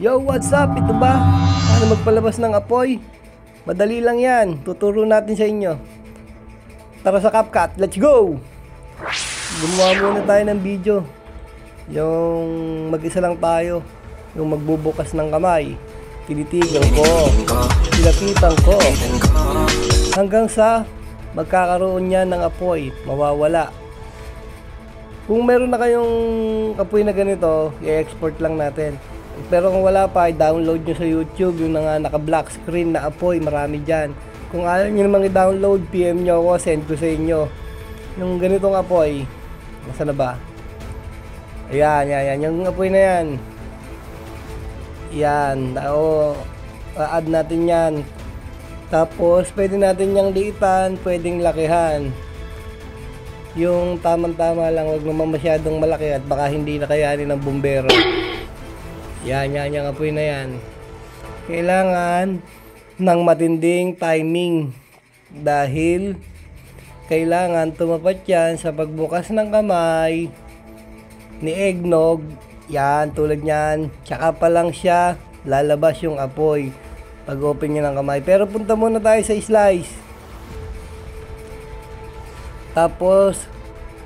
Yo, what's up? Ito ba? Paano magpalabas ng apoy? Madali lang yan. Tuturo natin sa inyo. Tara sa CapCut. Let's go! Gumawa muna tayo ng video. Yung mag-isa lang tayo. Yung magbubukas ng kamay. Tinitigan ko. Tinapitan ko. Hanggang sa magkakaroon niya ng apoy. Mawawala. Kung meron na kayong apoy na ganito, i-export lang natin. Pero kung wala pa, i-download nyo sa YouTube yung naka-black screen na apoy. Marami dyan. Kung ayaw nyo namang i-download, PM nyo ako, send ko sa inyo yung ganitong apoy. Nasaan na ba? Ayan, yan. Yung apoy na yan. Yan. Add natin yan. Tapos, pwede natin yung liitan, pwedeng lakihan. Yung tamang-tama lang, wag naman masyadong malaki at baka hindi na kayanin ng bumbero. Yan, yung apoy na yan. Kailangan ng matinding timing dahil kailangan tumapat yan sa pagbukas ng kamay ni Eggnog. Yan, tulad yan. Tsaka pa lang siya lalabas yung apoy pag open niya ng kamay. Pero punta muna tayo sa slice. Tapos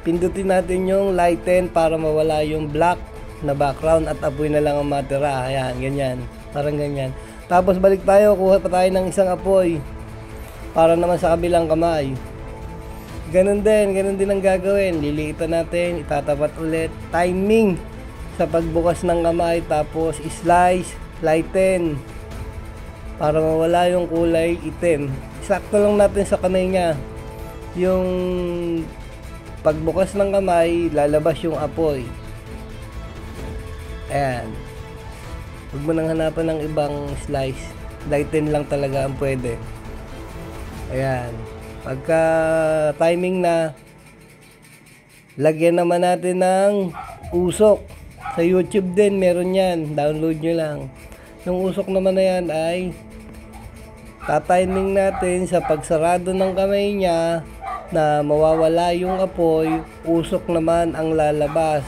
pindutin natin yung lighten para mawala yung black na background at apoy na lang ang matira. Ayan, ganyan. Parang ganyan. Tapos balik tayo, kuha pa tayo ng isang apoy para naman sa kabilang kamay. Ganun din ang gagawin. Liliitan natin, itatapat ulit. Timing sa pagbukas ng kamay, tapos slice, lighten para mawala yung kulay itim. Sakto lang natin sa kamay niya. Yung pagbukas ng kamay, lalabas yung apoy. Ayan. Huwag mo nang hanapan ng ibang slice. Lighten lang talaga ang pwede. Ayan. Pagka timing na, lagyan naman natin ng usok. Sa YouTube din, meron yan. Download nyo lang. Yung usok naman na yan ay tatiming natin sa pagsarado ng kamay niya na mawawala yung apoy. Usok naman ang lalabas.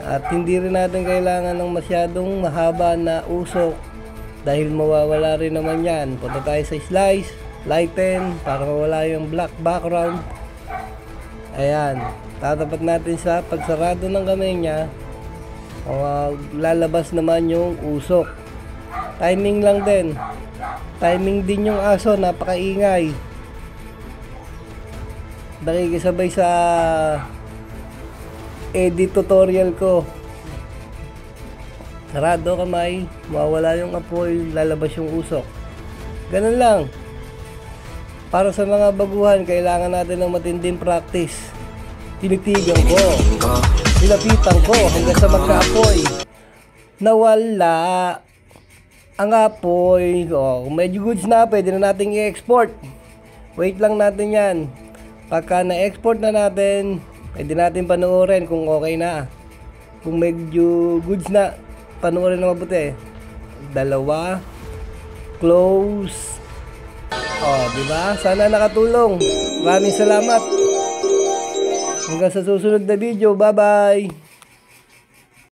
At hindi rin natin kailangan ng masyadong mahaba na usok dahil mawawala rin naman yan. Punta tayo sa slice, lighten para mawala yung black background. Ayan, tatapat natin sa pagsarado ng kamay niya. Lalabas naman yung usok. Timing lang din. Timing din yung aso, napakaingay. Nakikisabay sa edit tutorial ko. Sarado kamay, mawala yung apoy, lalabas yung usok. Ganun lang. Para sa mga baguhan, kailangan natin ng matinding practice. Tinitigan ko, nilapitan ko hanggang sa magka-apoy. Nawala ang apoy. Kung medyo goods na, pwede na natin i-export. Wait lang natin yan. Pagka na-export na natin, pwede natin panoorin kung okay na. Kung medyo goods na, panoorin na mabuti. Dalawa. Close. Diba? Sana nakatulong. Maraming salamat. Hanggang sa susunod na video. Bye-bye.